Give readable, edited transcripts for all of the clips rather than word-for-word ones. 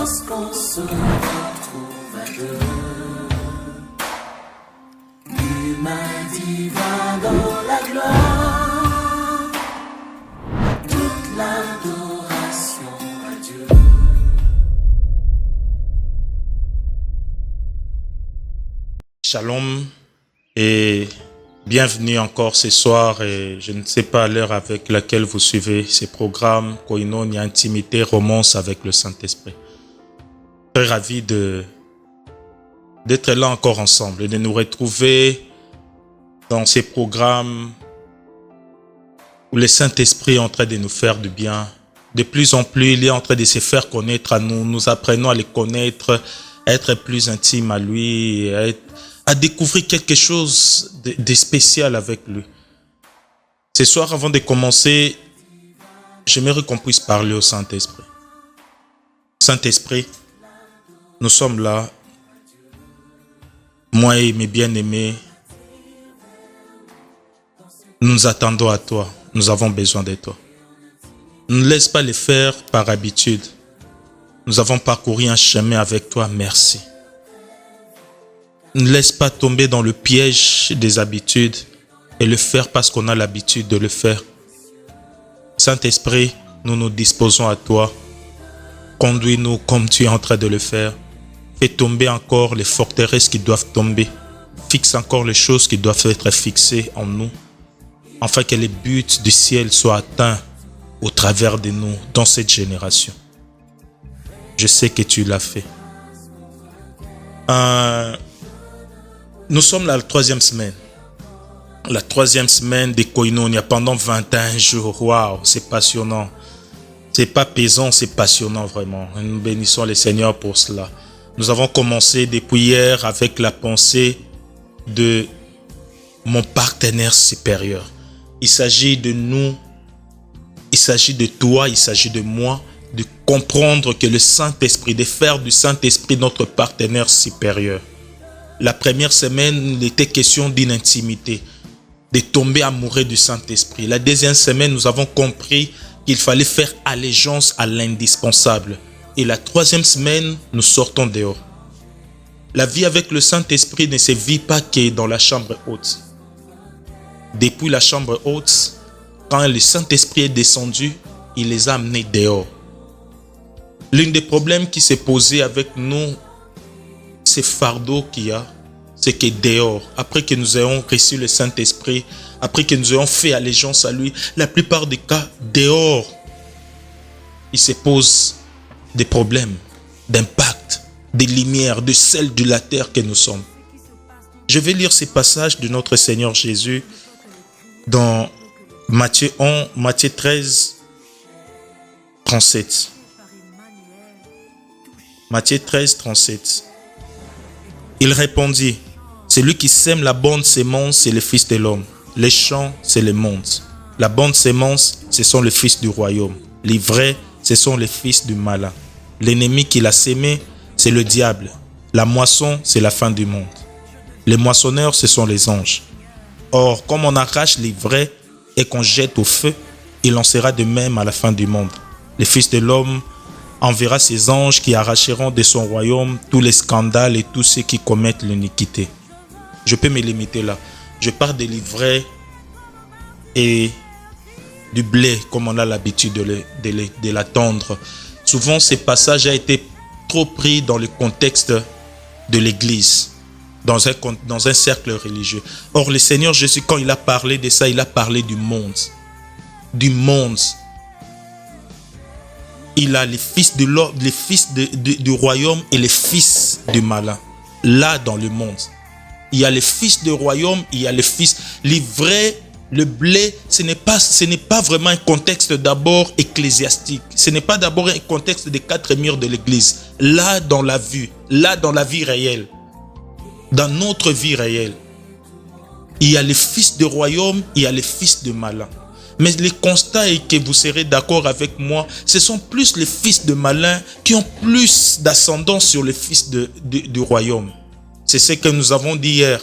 lorsqu'on se retrouve à deux. Humain divin dans la gloire, toute l'adoration à Dieu. Shalom et bienvenue encore ce soir, et je ne sais pas l'heure avec laquelle vous suivez ces programmes Koinonia, intimité, romance avec le Saint-Esprit. Très ravi d'être là encore ensemble et de nous retrouver dans ces programmes où le Saint-Esprit est en train de nous faire du bien. De plus en plus, il est en train de se faire connaître à nous. Nous apprenons à le connaître, à être plus intime à lui, à découvrir quelque chose de spécial avec lui. Ce soir, avant de commencer, j'aimerais qu'on puisse parler au Saint-Esprit. Saint-Esprit, nous sommes là, moi et mes bien-aimés, nous nous attendons à toi, nous avons besoin de toi. Ne laisse pas le faire par habitude. Nous avons parcouru un chemin avec toi, merci. Ne laisse pas tomber dans le piège des habitudes et le faire parce qu'on a l'habitude de le faire. Saint-Esprit, nous nous disposons à toi. Conduis-nous comme tu es en train de le faire. Fais tomber encore les forteresses qui doivent tomber. Fixe encore les choses qui doivent être fixées en nous, afin que les buts du ciel soient atteints au travers de nous dans cette génération. Je sais que tu l'as fait. Nous sommes là la troisième semaine. La troisième semaine de Koinonia pendant 21 jours. Waouh, c'est passionnant. C'est pas pesant, c'est passionnant vraiment. Nous bénissons le Seigneur pour cela. Nous avons commencé depuis hier avec la pensée de mon partenaire supérieur. Il s'agit de nous, il s'agit de toi, il s'agit de moi, de comprendre que le Saint-Esprit, de faire du Saint-Esprit notre partenaire supérieur. La première semaine, il était question d'une intimité, de tomber amoureux du Saint-Esprit. La deuxième semaine, nous avons compris qu'il fallait faire allégeance à l'indispensable. Et la troisième semaine, nous sortons dehors. La vie avec le Saint-Esprit ne se vit pas que dans la chambre haute. Depuis la chambre haute, quand le Saint-Esprit est descendu, il les a amenés dehors. L'un des problèmes qui s'est posé avec nous, ce fardeau qu'il y a, c'est que dehors, après que nous ayons reçu le Saint-Esprit, après que nous ayons fait allégeance à lui, la plupart des cas, dehors, il se pose des problèmes, d'impact, des lumières, de celle de la terre que nous sommes. Je vais lire ces passages de notre Seigneur Jésus dans Matthieu 13, 37. Matthieu 13, 37. Il répondit, celui qui sème la bonne sémence, c'est le Fils de l'homme. Les champs, c'est le monde. La bonne sémence, ce sont les fils du royaume. Les vrais, ce sont les fils du malin. L'ennemi qui l'a sémé, c'est le diable. La moisson, c'est la fin du monde. Les moissonneurs, ce sont les anges. Or, comme on arrache les vrais et qu'on jette au feu, il en sera de même à la fin du monde. Le Fils de l'homme enverra ses anges qui arracheront de son royaume tous les scandales et tous ceux qui commettent l'iniquité. Je peux me limiter là. Je parle de l'ivraie et du blé, comme on a l'habitude de l'attendre. Souvent, ce passage a été trop pris dans le contexte de l'Église, dans un cercle religieux. Or, le Seigneur Jésus, quand il a parlé de ça, il a parlé du monde. Du monde. Il a les fils de l'ordre, les fils du royaume et les fils du malin. Là, dans le monde, il y a les fils du royaume, il y a les fils. L'ivraie, le blé, ce n'est pas vraiment un contexte d'abord ecclésiastique. Ce n'est pas d'abord un contexte des quatre murs de l'église. Là, dans la vie réelle, dans notre vie réelle, il y a les fils du royaume, il y a les fils du malin. Mais le constat est que vous serez d'accord avec moi, ce sont plus les fils de malin qui ont plus d'ascendance sur les fils du royaume. C'est ce que nous avons dit hier.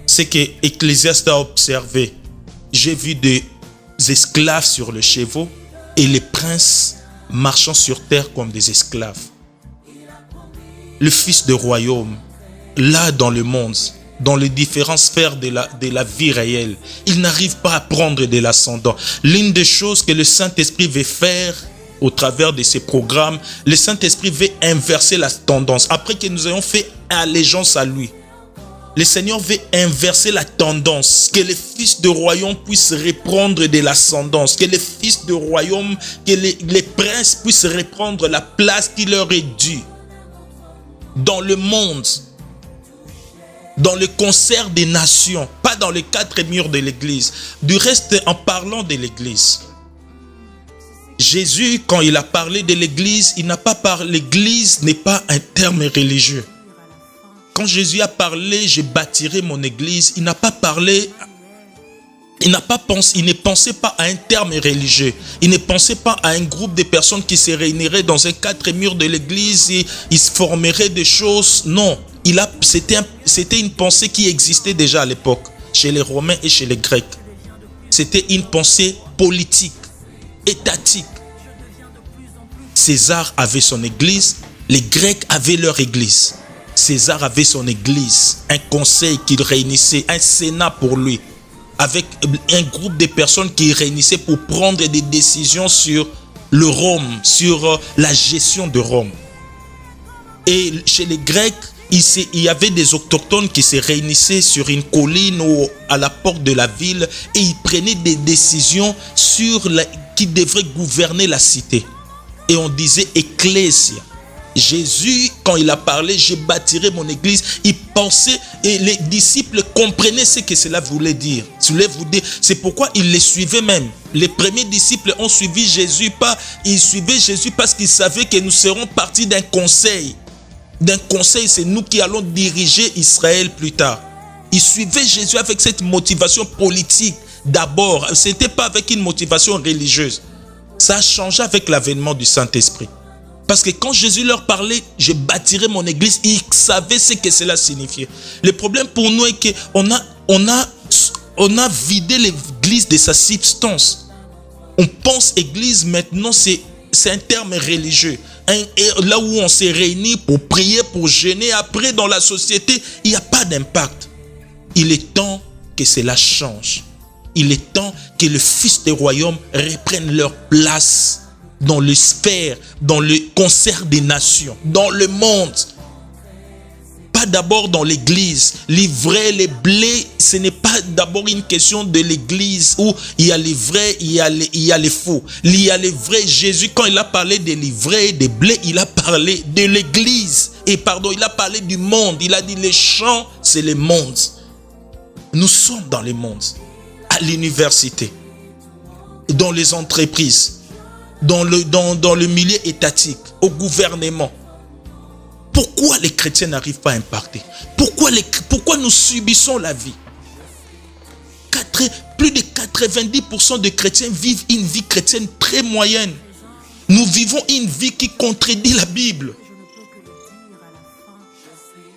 C'est que Ecclésiaste a observé. J'ai vu des esclaves sur les chevaux et les princes marchant sur terre comme des esclaves. le fils de royaume, là dans le monde, dans les différentes sphères de la vie réelle, il n'arrive pas à prendre de l'ascendant. L'une des choses que le Saint-Esprit veut faire au travers de ces programmes, le Saint-Esprit veut inverser la tendance. Après que nous ayons fait allégeance à lui, le Seigneur veut inverser la tendance, que les fils de royaume puissent reprendre de l'ascendance, que les fils de royaume, que les princes puissent reprendre la place qui leur est due dans le monde, dans le concert des nations, pas dans les quatre murs de l'église. Du reste, en parlant de l'église, Jésus, quand il a parlé de l'église, il n'a pas parlé, l'église n'est pas un terme religieux. Quand Jésus a parlé, je bâtirai mon église, il n'a pas parlé, il ne pensait pas à un terme religieux. Il ne pensait pas à un groupe de personnes qui se réuniraient dans un quatre murs de l'église et ils se formeraient des choses. Non, c'était une pensée qui existait déjà à l'époque, chez les Romains et chez les Grecs. C'était une pensée politique, étatique. César avait son église, les Grecs avaient leur église. César avait son église, un conseil qu'il réunissait, un sénat pour lui, avec un groupe de personnes qui réunissaient pour prendre des décisions sur le Rome, sur la gestion de Rome. Et chez les Grecs, il y avait des autochtones qui se réunissaient sur une colline ou à la porte de la ville et ils prenaient des décisions qui devraient gouverner la cité. Et on disait ecclésia. Jésus, quand il a parlé, je bâtirai mon église, il pensait et les disciples comprenaient ce que cela voulait dire. C'est pourquoi ils les suivaient même. Les premiers disciples ont suivi Jésus, ils suivaient Jésus parce qu'ils savaient que nous serons partis d'un conseil. D'un conseil, c'est nous qui allons diriger Israël plus tard. Ils suivaient Jésus avec cette motivation politique d'abord. Ce n'était pas avec une motivation religieuse. Ça a changé avec l'avènement du Saint-Esprit. Parce que quand Jésus leur parlait, je bâtirai mon église, ils savaient ce que cela signifiait. Le problème pour nous est qu'on a vidé l'église de sa substance. On pense église maintenant, c'est un terme religieux. Là où on s'est réunis pour prier, pour jeûner, après dans la société, il n'y a pas d'impact. Il est temps que cela change. Il est temps que les fils des royaumes reprennent leur place dans les sphères, dans le concert des nations, dans le monde. Pas d'abord dans l'église. L'ivraie, les blés, ce n'est pas d'abord une question de l'église où il y a les vrais, il y a les faux. Il y a les vrais. Jésus, quand il a parlé de l'ivraie, des blés, il a parlé de l'église. Il a parlé du monde. Il a dit les champs, c'est le monde. Nous sommes dans le monde. À l'université, dans les entreprises, dans le milieu étatique, au gouvernement. Pourquoi les chrétiens n'arrivent pas à impacter? Pourquoi nous subissons la vie? Plus de 90% de chrétiens vivent une vie chrétienne très moyenne. Nous vivons une vie qui contredit la Bible.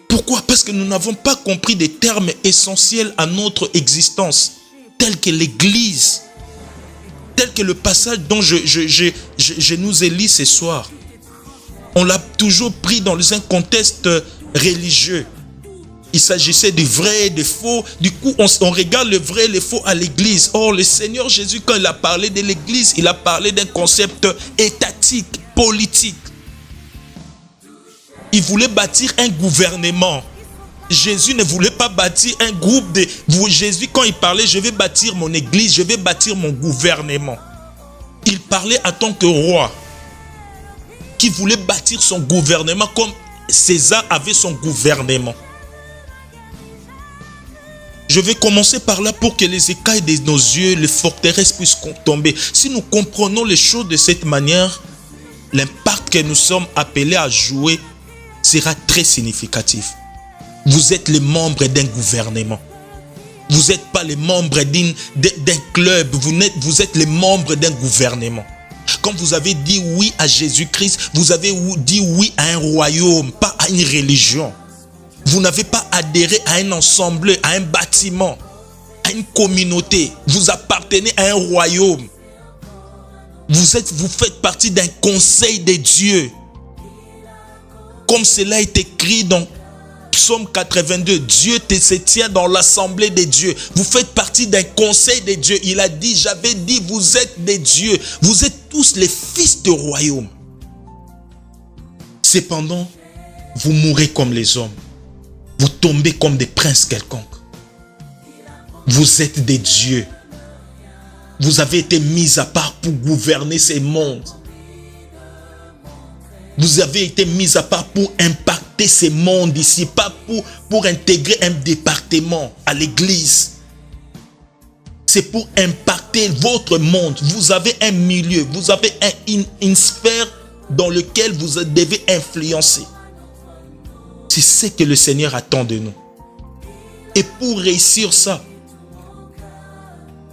Pourquoi? Parce que nous n'avons pas compris des termes essentiels à notre existence, tels que l'église, tel que le passage dont je nous ai lu ce soir. On l'a toujours pris dans un contexte religieux. Il s'agissait du vrai et du faux. Du coup, on regarde le vrai et le faux à l'église. Or, le Seigneur Jésus, quand il a parlé de l'église, il a parlé d'un concept étatique, politique. Il voulait bâtir un gouvernement. Jésus ne voulait pas bâtir un groupe de... Jésus, quand il parlait, je vais bâtir mon église, je vais bâtir mon gouvernement. Il parlait en tant que roi qui voulait bâtir son gouvernement comme César avait son gouvernement. Je vais commencer par là pour que les écailles de nos yeux, les forteresses puissent tomber. Si nous comprenons les choses de cette manière, l'impact que nous sommes appelés à jouer sera très significatif. Vous êtes les membres d'un gouvernement. Vous n'êtes pas les membres d'un club. Vous êtes les membres d'un gouvernement. Quand vous avez dit oui à Jésus-Christ, vous avez dit oui à un royaume, pas à une religion. Vous n'avez pas adhéré à un ensemble, à un bâtiment, à une communauté. Vous appartenez à un royaume. Vous faites partie d'un conseil de Dieu. Comme cela est écrit dans Psaume 82, Dieu se tient dans l'assemblée des dieux. Vous faites partie d'un conseil des dieux. Il a dit, j'avais dit, vous êtes des dieux. Vous êtes tous les fils du royaume. Cependant, vous mourrez comme les hommes. Vous tombez comme des princes quelconques. Vous êtes des dieux. Vous avez été mis à part pour gouverner ces mondes. Vous avez été mis à part pour impacter ces mondes ici, pas pour intégrer un département à l'église. C'est pour impacter votre monde. Vous avez un milieu, vous avez une sphère dans laquelle vous devez influencer. C'est ce que le Seigneur attend de nous. Et pour réussir ça,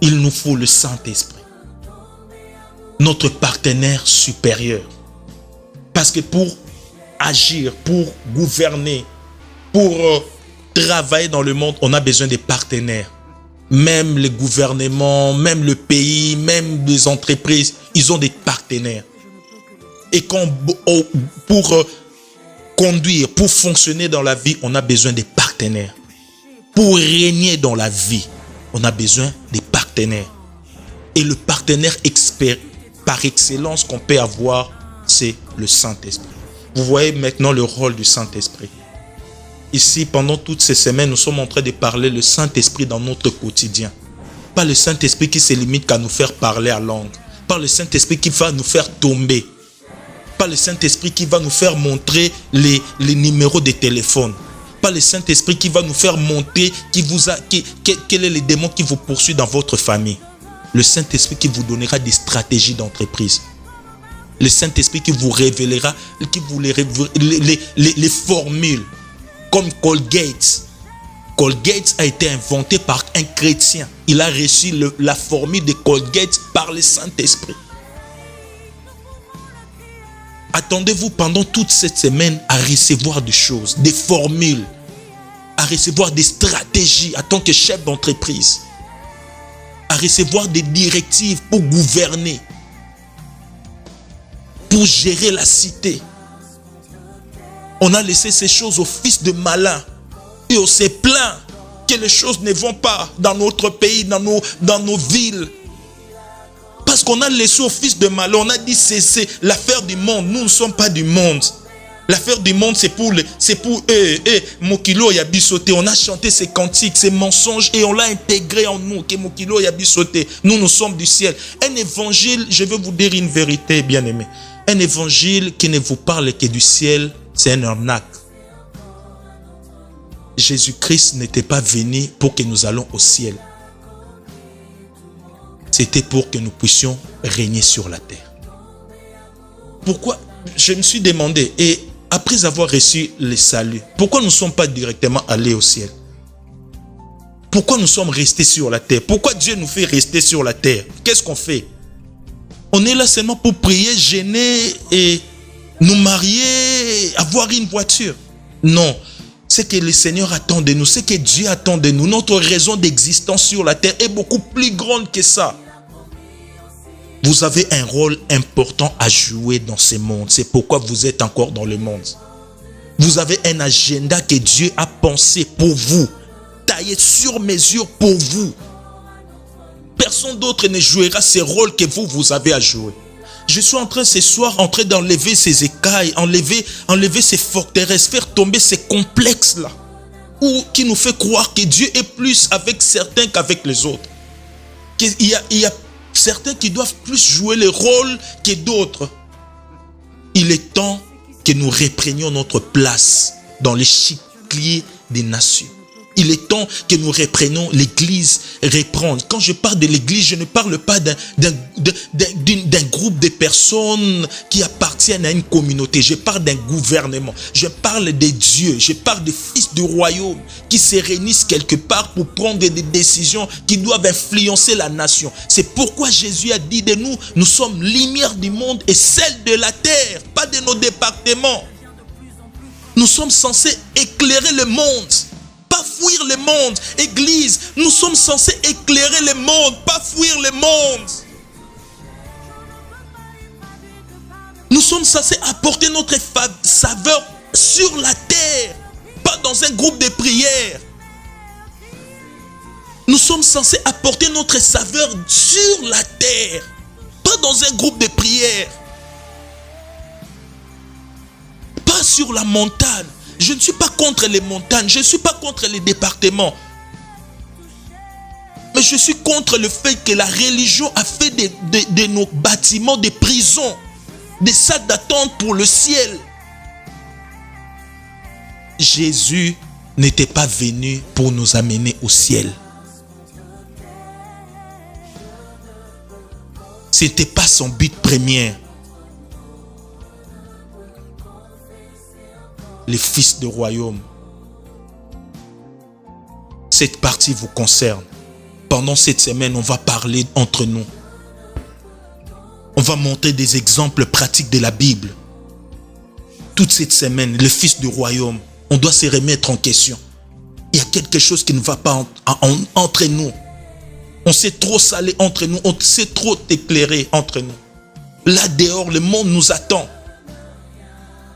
il nous faut le Saint-Esprit, notre partenaire supérieur. Parce que pour agir, pour gouverner, pour travailler dans le monde, on a besoin de partenaires. Même les gouvernements, même le pays, même les entreprises, ils ont des partenaires. Et pour conduire, pour fonctionner dans la vie, on a besoin des partenaires. Pour régner dans la vie, on a besoin des partenaires. Et le partenaire expert par excellence qu'on peut avoir, c'est le Saint-Esprit. Vous voyez maintenant le rôle du Saint-Esprit. Ici, pendant toutes ces semaines, nous sommes en train de parler le Saint-Esprit dans notre quotidien. Pas le Saint-Esprit qui se limite qu'à nous faire parler à langue. Pas le Saint-Esprit qui va nous faire tomber. Pas le Saint-Esprit qui va nous faire montrer les numéros de téléphone. Pas le Saint-Esprit qui va nous faire montrer quel est le démon qui vous poursuit dans votre famille. Le Saint-Esprit qui vous donnera des stratégies d'entreprise. Le Saint-Esprit qui vous révélera, qui vous les formules. Comme Colgate. Colgate a été inventé par un chrétien. Il a reçu la formule de Colgate par le Saint-Esprit. Attendez-vous pendant toute cette semaine à recevoir des choses, des formules, à recevoir des stratégies en tant que chef d'entreprise, à recevoir des directives pour gouverner, pour gérer la cité. On a laissé ces choses aux fils de malins et on s'est plaint que les choses ne vont pas dans notre pays, dans nos villes. Parce qu'on a laissé aux fils de malins, on a dit c'est l'affaire du monde. Nous ne sommes pas du monde. L'affaire du monde, c'est pour eux. Mokilo yabi sauté. On a chanté ces cantiques, ces mensonges et on l'a intégré en nous. Que Mokilo yabi sauté. Nous sommes du ciel. Un évangile, je vais vous dire une vérité, bien aimé. Un évangile qui ne vous parle que du ciel, c'est un arnaque. Jésus-Christ n'était pas venu pour que nous allions au ciel. C'était pour que nous puissions régner sur la terre. Pourquoi? Je me suis demandé, et après avoir reçu le salut, pourquoi nous ne sommes pas directement allés au ciel? Pourquoi nous sommes restés sur la terre? Pourquoi Dieu nous fait rester sur la terre? Qu'est-ce qu'on fait? On est là seulement pour prier, gêner et nous marier, avoir une voiture. Non. Ce que le Seigneur attend de nous, ce que Dieu attend de nous, notre raison d'existence sur la terre est beaucoup plus grande que ça. Vous avez un rôle important à jouer dans ce monde. C'est pourquoi vous êtes encore dans le monde. Vous avez un agenda que Dieu a pensé pour vous, taillé sur mesure pour vous. Personne d'autre ne jouera ce rôle que vous avez à jouer. Je suis en train ce soir d'enlever ces écailles, enlever ces forteresses, faire tomber ces complexes-là, qui nous fait croire que Dieu est plus avec certains qu'avec les autres. Il y a certains qui doivent plus jouer le rôle que d'autres. Il est temps que nous reprenions notre place dans l'échiquier des nations. Il est temps que nous reprenions l'église, reprendre. Quand je parle de l'église, je ne parle pas d'un groupe de personnes qui appartiennent à une communauté. Je parle d'un gouvernement. Je parle des dieux. Je parle des fils du royaume qui se réunissent quelque part pour prendre des décisions qui doivent influencer la nation. C'est pourquoi Jésus a dit de nous, nous sommes lumière du monde et celle de la terre, pas de nos départements. Nous sommes censés éclairer le monde. Pas fuir le monde. Église, nous sommes censés éclairer le monde, pas fuir le monde. Nous sommes censés apporter notre saveur sur la terre, pas dans un groupe de prière. Nous sommes censés apporter notre saveur sur la terre, pas dans un groupe de prière, pas sur la montagne. Je ne suis pas contre les montagnes, je ne suis pas contre les départements. Mais je suis contre le fait que la religion a fait de nos bâtiments des prisons, des salles d'attente pour le ciel. Jésus n'était pas venu pour nous amener au ciel. Ce n'était pas son but premier. Les fils du royaume, cette partie vous concerne. Pendant cette semaine, on va parler entre nous. On va montrer des exemples pratiques de la Bible. Toute cette semaine, le fils du royaume, on doit se remettre en question. Il y a quelque chose qui ne va pas entre nous. On s'est trop salé entre nous, on s'est trop éclairé entre nous. Là dehors, le monde nous attend.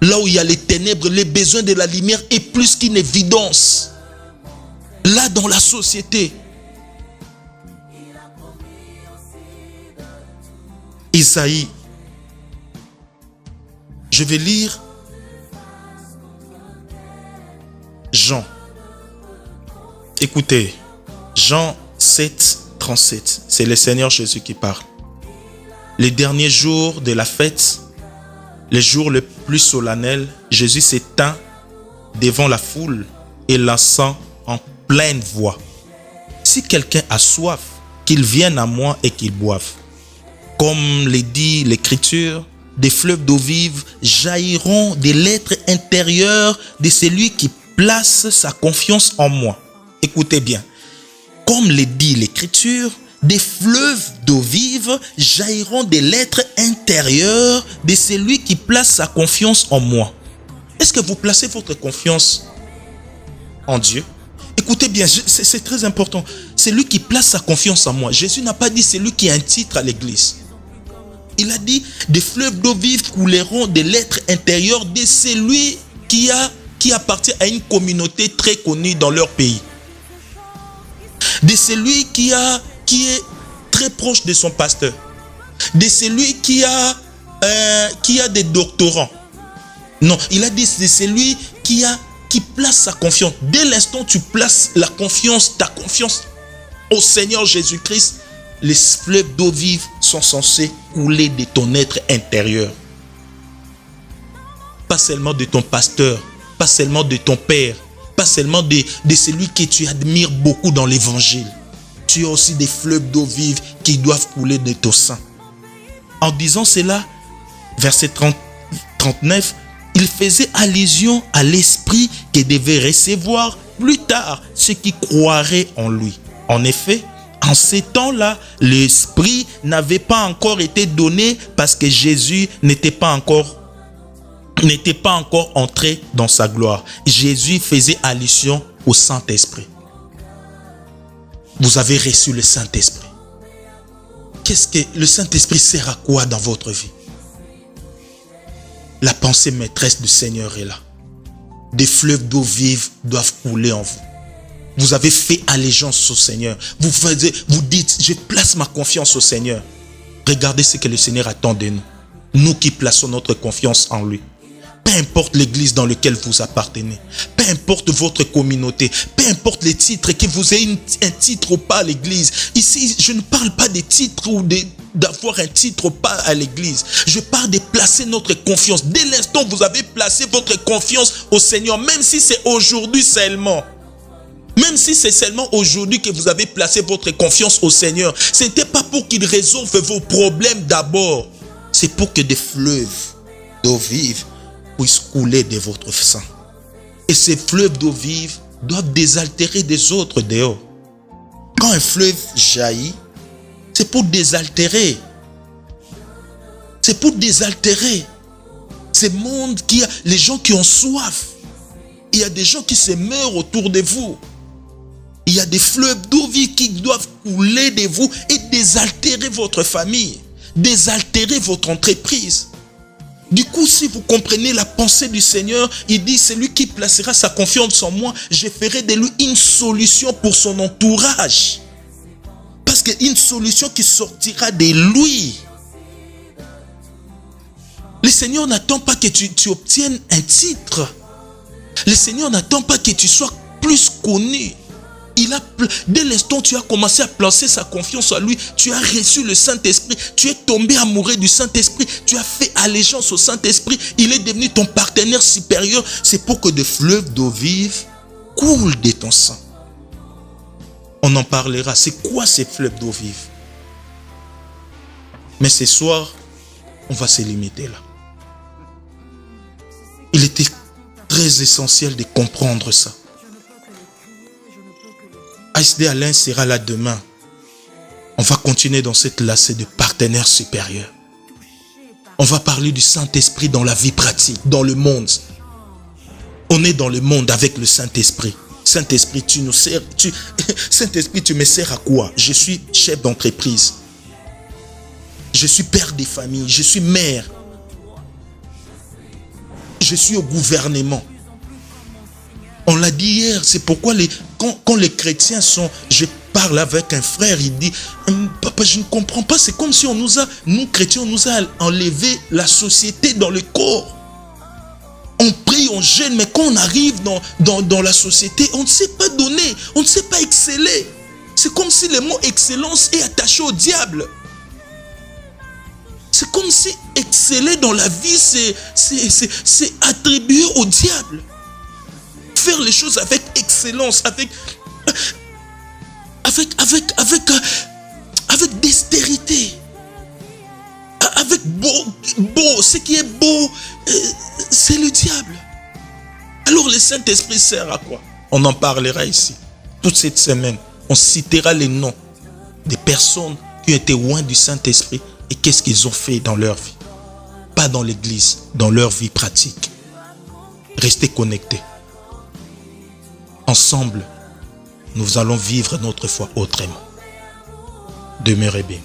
Là où il y a les ténèbres, les besoins de la lumière est plus qu'une évidence. Là dans la société. Isaïe. Je vais lire Jean. Écoutez, Jean 7, 37. C'est le Seigneur Jésus qui parle. Les derniers jours de la fête, les jours les plus solennels, Jésus s'étend devant la foule et lançant en pleine voix: si quelqu'un a soif, qu'il vienne à moi et qu'il boive. Comme le dit l'Écriture, des fleuves d'eau vive jailliront de l'être intérieur de celui qui place sa confiance en moi. Écoutez bien. Comme le dit l'Écriture, des fleuves d'eau vive jailliront de l'être intérieur de celui qui place sa confiance en moi. Est-ce que vous placez votre confiance en Dieu? Écoutez bien, c'est très important. C'est lui qui place sa confiance en moi. Jésus n'a pas dit c'est lui qui a un titre à l'église. Il a dit des fleuves d'eau vive couleront de l'être intérieur de celui qui appartient à une communauté très connue dans leur pays. De celui qui est très proche de son pasteur. De celui qui a des doctorants. Non, il a dit c'est celui qui place sa confiance. Dès l'instant où tu places ta confiance au Seigneur Jésus-Christ, les fleuves d'eau vive sont censés couler de ton être intérieur. Pas seulement de ton pasteur, pas seulement de ton père, pas seulement de celui que tu admires beaucoup dans l'évangile. Tu as aussi des fleuves d'eau vive qui doivent couler de ton sein. En disant cela, verset 39, il faisait allusion à l'esprit que devait recevoir plus tard ceux qui croiraient en lui. En effet, en ces temps-là, l'esprit n'avait pas encore été donné parce que Jésus n'était pas encore entré dans sa gloire. Jésus faisait allusion au Saint-Esprit. Vous avez reçu le Saint-Esprit. Qu'est-ce que le Saint-Esprit sert à quoi dans votre vie? La pensée maîtresse du Seigneur est là. Des fleuves d'eau vive doivent couler en vous. Vous avez fait allégeance au Seigneur. Vous dites, je place ma confiance au Seigneur. Regardez ce que le Seigneur attend de nous. Nous qui plaçons notre confiance en lui. Peu importe l'église dans laquelle vous appartenez. Peu importe votre communauté. Peu importe les titres, que vous ayez un titre ou pas à l'église. Ici, je ne parle pas des titres ou d'avoir un titre ou pas à l'église. Je parle de placer notre confiance. Dès l'instant où vous avez placé votre confiance au Seigneur, même si c'est aujourd'hui seulement. Même si c'est seulement aujourd'hui que vous avez placé votre confiance au Seigneur, ce n'était pas pour qu'il résolve vos problèmes d'abord. C'est pour que des fleuves d'eau vive puissent couler de votre sang. Et ces fleuves d'eau vive doivent désaltérer des autres dehors. Quand un fleuve jaillit, c'est pour désaltérer. C'est pour désaltérer. Ce monde les gens qui ont soif. Il y a des gens qui se meurent autour de vous. Il y a des fleuves d'eau vive qui doivent couler de vous et désaltérer votre famille, désaltérer votre entreprise, Du coup, si vous comprenez la pensée du Seigneur, il dit, c'est lui qui placera sa confiance en moi, je ferai de lui une solution pour son entourage. Parce qu'une solution qui sortira de lui. Le Seigneur n'attend pas que tu obtiennes un titre. Le Seigneur n'attend pas que tu sois plus connu. Dès l'instant où tu as commencé à placer sa confiance en lui, tu as reçu le Saint-Esprit, tu es tombé amoureux du Saint-Esprit, tu as fait allégeance au Saint-Esprit, il est devenu ton partenaire supérieur. C'est pour que des fleuves d'eau vive coulent de ton sang. On en parlera. C'est quoi ces fleuves d'eau vive? Mais ce soir, on va se limiter là. Il était très essentiel de comprendre ça. ASD Alain sera là demain. On va continuer dans cette lacée de partenaires supérieurs. On va parler du Saint-Esprit dans la vie pratique, dans le monde. On est dans le monde avec le Saint-Esprit. Saint-Esprit, tu nous sers. Saint-Esprit, tu me sers à quoi? Je suis chef d'entreprise. Je suis père des familles. Je suis mère. Je suis au gouvernement. On l'a dit hier, c'est pourquoi quand les chrétiens sont... Je parle avec un frère, il dit, papa, je ne comprends pas, c'est comme si nous chrétiens, on nous a enlevé la société dans le corps. On prie, on jeûne, mais quand on arrive dans la société, on ne sait pas donner, on ne sait pas exceller. C'est comme si le mot excellence est attaché au diable. C'est comme si exceller dans la vie, c'est attribué au diable. Faire les choses avec excellence, avec dextérité, avec beau, ce qui est beau, c'est le diable. Alors le Saint-Esprit sert à quoi? On en parlera ici. Toute cette semaine, on citera les noms des personnes qui ont été loin du Saint-Esprit et qu'est-ce qu'ils ont fait dans leur vie. Pas dans l'église, dans leur vie pratique. Restez connectés. Ensemble, nous allons vivre notre foi autrement. Demeurez bien.